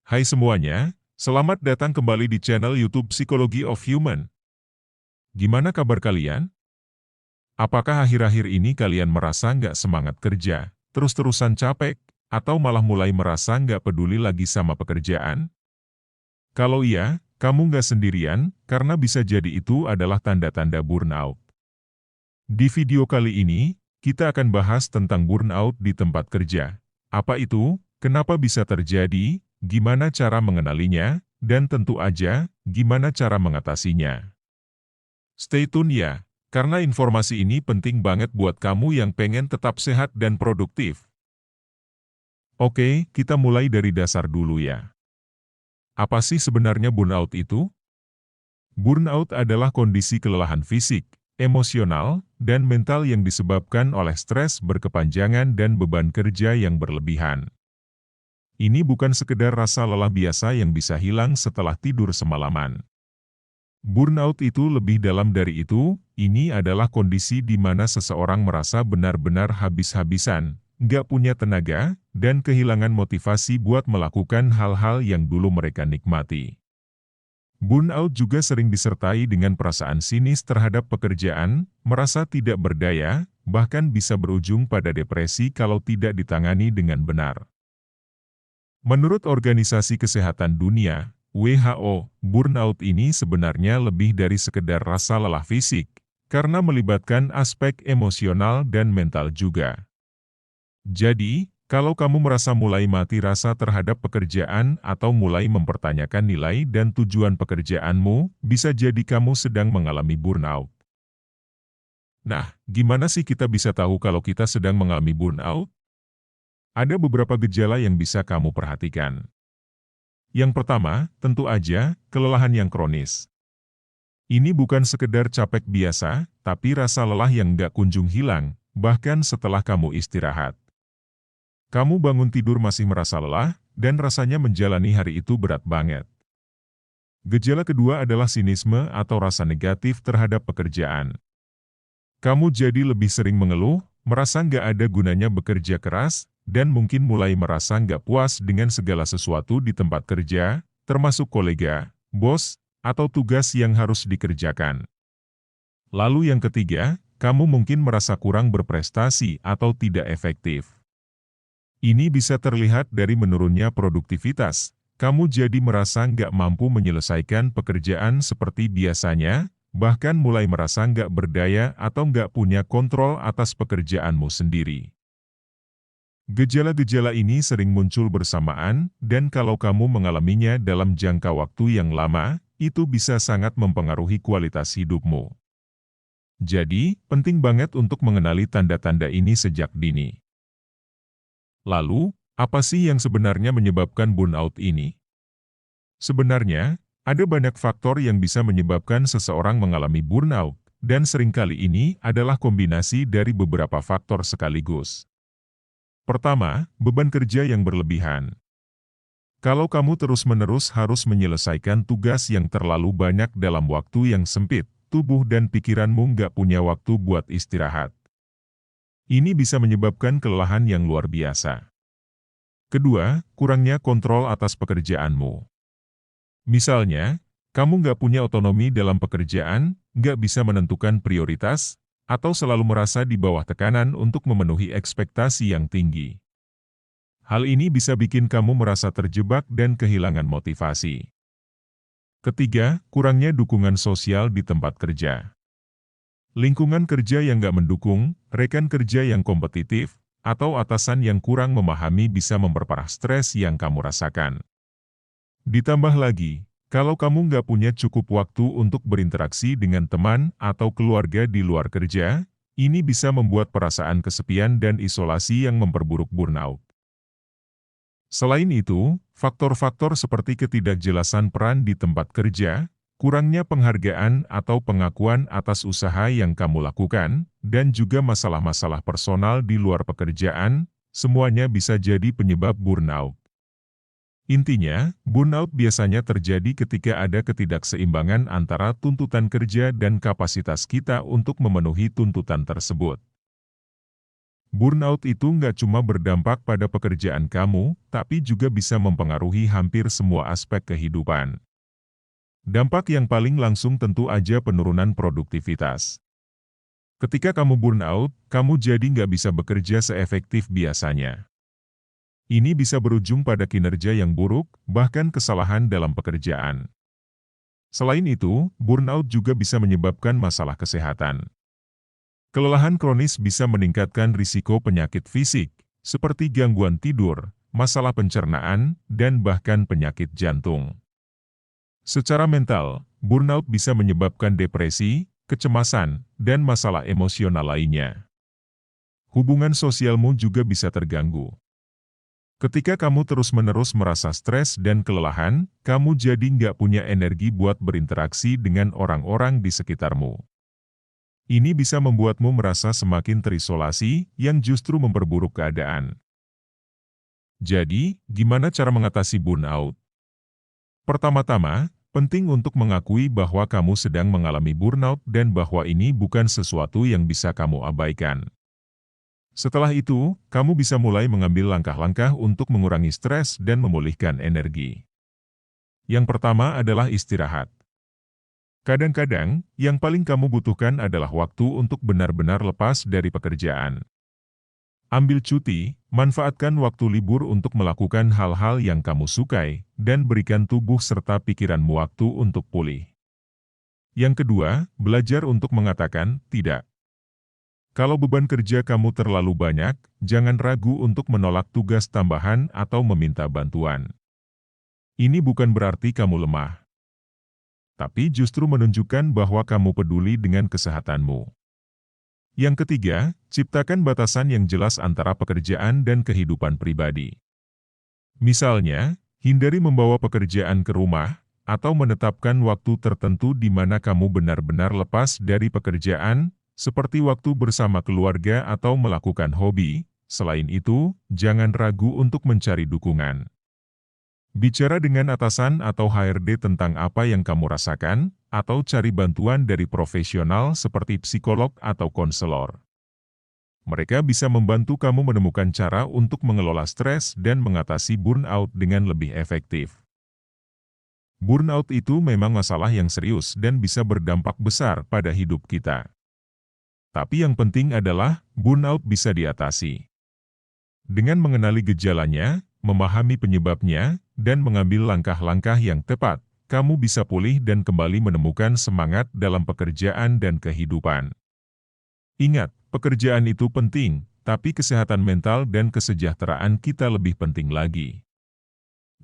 Hai semuanya, selamat datang kembali di channel YouTube Psychology of Human. Gimana kabar kalian? Apakah akhir-akhir ini kalian merasa nggak semangat kerja, terus-terusan capek, atau malah mulai merasa nggak peduli lagi sama pekerjaan? Kalau iya, kamu nggak sendirian, karena bisa jadi itu adalah tanda-tanda burnout. Di video kali ini, kita akan bahas tentang burnout di tempat kerja. Apa itu, kenapa bisa terjadi, gimana cara mengenalinya, dan tentu aja, gimana cara mengatasinya. Stay tune ya, karena informasi ini penting banget buat kamu yang pengen tetap sehat dan produktif. Oke, kita mulai dari dasar dulu ya. Apa sih sebenarnya burnout itu? Burnout adalah kondisi kelelahan fisik, emosional, dan mental yang disebabkan oleh stres berkepanjangan dan beban kerja yang berlebihan. Ini bukan sekedar rasa lelah biasa yang bisa hilang setelah tidur semalaman. Burnout itu lebih dalam dari itu, ini adalah kondisi di mana seseorang merasa benar-benar habis-habisan, nggak punya tenaga, dan kehilangan motivasi buat melakukan hal-hal yang dulu mereka nikmati. Burnout juga sering disertai dengan perasaan sinis terhadap pekerjaan, merasa tidak berdaya, bahkan bisa berujung pada depresi kalau tidak ditangani dengan benar. Menurut Organisasi Kesehatan Dunia, WHO, burnout ini sebenarnya lebih dari sekedar rasa lelah fisik, karena melibatkan aspek emosional dan mental juga. Jadi, kalau kamu merasa mulai mati rasa terhadap pekerjaan atau mulai mempertanyakan nilai dan tujuan pekerjaanmu, bisa jadi kamu sedang mengalami burnout. Nah, gimana sih kita bisa tahu kalau kita sedang mengalami burnout? Ada beberapa gejala yang bisa kamu perhatikan. Yang pertama, tentu aja, kelelahan yang kronis. Ini bukan sekedar capek biasa, tapi rasa lelah yang nggak kunjung hilang, bahkan setelah kamu istirahat. Kamu bangun tidur masih merasa lelah, dan rasanya menjalani hari itu berat banget. Gejala kedua adalah sinisme atau rasa negatif terhadap pekerjaan. Kamu jadi lebih sering mengeluh, merasa nggak ada gunanya bekerja keras, dan mungkin mulai merasa nggak puas dengan segala sesuatu di tempat kerja, termasuk kolega, bos, atau tugas yang harus dikerjakan. Lalu yang ketiga, kamu mungkin merasa kurang berprestasi atau tidak efektif. Ini bisa terlihat dari menurunnya produktivitas. Kamu jadi merasa nggak mampu menyelesaikan pekerjaan seperti biasanya, bahkan mulai merasa nggak berdaya atau nggak punya kontrol atas pekerjaanmu sendiri. Gejala-gejala ini sering muncul bersamaan, dan kalau kamu mengalaminya dalam jangka waktu yang lama, itu bisa sangat mempengaruhi kualitas hidupmu. Jadi, penting banget untuk mengenali tanda-tanda ini sejak dini. Lalu, apa sih yang sebenarnya menyebabkan burnout ini? Sebenarnya, ada banyak faktor yang bisa menyebabkan seseorang mengalami burnout, dan seringkali ini adalah kombinasi dari beberapa faktor sekaligus. Pertama, beban kerja yang berlebihan. Kalau kamu terus-menerus harus menyelesaikan tugas yang terlalu banyak dalam waktu yang sempit, tubuh dan pikiranmu nggak punya waktu buat istirahat. Ini bisa menyebabkan kelelahan yang luar biasa. Kedua, kurangnya kontrol atas pekerjaanmu. Misalnya, kamu nggak punya otonomi dalam pekerjaan, nggak bisa menentukan prioritas, atau selalu merasa di bawah tekanan untuk memenuhi ekspektasi yang tinggi. Hal ini bisa bikin kamu merasa terjebak dan kehilangan motivasi. Ketiga, kurangnya dukungan sosial di tempat kerja. Lingkungan kerja yang nggak mendukung, rekan kerja yang kompetitif, atau atasan yang kurang memahami bisa memperparah stres yang kamu rasakan. Ditambah lagi, kalau kamu nggak punya cukup waktu untuk berinteraksi dengan teman atau keluarga di luar kerja, ini bisa membuat perasaan kesepian dan isolasi yang memperburuk burnout. Selain itu, faktor-faktor seperti ketidakjelasan peran di tempat kerja, kurangnya penghargaan atau pengakuan atas usaha yang kamu lakukan, dan juga masalah-masalah personal di luar pekerjaan, semuanya bisa jadi penyebab burnout. Intinya, burnout biasanya terjadi ketika ada ketidakseimbangan antara tuntutan kerja dan kapasitas kita untuk memenuhi tuntutan tersebut. Burnout itu nggak cuma berdampak pada pekerjaan kamu, tapi juga bisa mempengaruhi hampir semua aspek kehidupan. Dampak yang paling langsung tentu aja penurunan produktivitas. Ketika kamu burnout, kamu jadi nggak bisa bekerja seefektif biasanya. Ini bisa berujung pada kinerja yang buruk, bahkan kesalahan dalam pekerjaan. Selain itu, burnout juga bisa menyebabkan masalah kesehatan. Kelelahan kronis bisa meningkatkan risiko penyakit fisik, seperti gangguan tidur, masalah pencernaan, dan bahkan penyakit jantung. Secara mental, burnout bisa menyebabkan depresi, kecemasan, dan masalah emosional lainnya. Hubungan sosialmu juga bisa terganggu. Ketika kamu terus-menerus merasa stres dan kelelahan, kamu jadi nggak punya energi buat berinteraksi dengan orang-orang di sekitarmu. Ini bisa membuatmu merasa semakin terisolasi, yang justru memperburuk keadaan. Jadi, gimana cara mengatasi burnout? Pertama-tama, penting untuk mengakui bahwa kamu sedang mengalami burnout dan bahwa ini bukan sesuatu yang bisa kamu abaikan. Setelah itu, kamu bisa mulai mengambil langkah-langkah untuk mengurangi stres dan memulihkan energi. Yang pertama adalah istirahat. Kadang-kadang, yang paling kamu butuhkan adalah waktu untuk benar-benar lepas dari pekerjaan. Ambil cuti, manfaatkan waktu libur untuk melakukan hal-hal yang kamu sukai, dan berikan tubuh serta pikiranmu waktu untuk pulih. Yang kedua, belajar untuk mengatakan tidak. Kalau beban kerja kamu terlalu banyak, jangan ragu untuk menolak tugas tambahan atau meminta bantuan. Ini bukan berarti kamu lemah, tapi justru menunjukkan bahwa kamu peduli dengan kesehatanmu. Yang ketiga, ciptakan batasan yang jelas antara pekerjaan dan kehidupan pribadi. Misalnya, hindari membawa pekerjaan ke rumah, atau menetapkan waktu tertentu di mana kamu benar-benar lepas dari pekerjaan, seperti waktu bersama keluarga atau melakukan hobi. Selain itu, jangan ragu untuk mencari dukungan. Bicara dengan atasan atau HRD tentang apa yang kamu rasakan, atau cari bantuan dari profesional seperti psikolog atau konselor. Mereka bisa membantu kamu menemukan cara untuk mengelola stres dan mengatasi burnout dengan lebih efektif. Burnout itu memang masalah yang serius dan bisa berdampak besar pada hidup kita. Tapi yang penting adalah, burnout bisa diatasi. Dengan mengenali gejalanya, memahami penyebabnya, dan mengambil langkah-langkah yang tepat, kamu bisa pulih dan kembali menemukan semangat dalam pekerjaan dan kehidupan. Ingat, pekerjaan itu penting, tapi kesehatan mental dan kesejahteraan kita lebih penting lagi.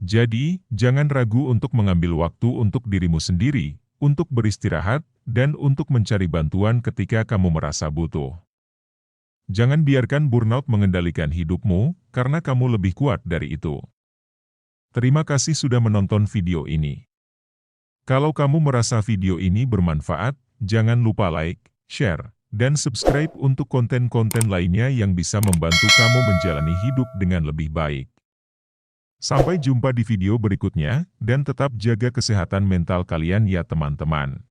Jadi, jangan ragu untuk mengambil waktu untuk dirimu sendiri, untuk beristirahat, dan untuk mencari bantuan ketika kamu merasa butuh. Jangan biarkan burnout mengendalikan hidupmu, karena kamu lebih kuat dari itu. Terima kasih sudah menonton video ini. Kalau kamu merasa video ini bermanfaat, jangan lupa like, share, dan subscribe untuk konten-konten lainnya yang bisa membantu kamu menjalani hidup dengan lebih baik. Sampai jumpa di video berikutnya, dan tetap jaga kesehatan mental kalian ya teman-teman.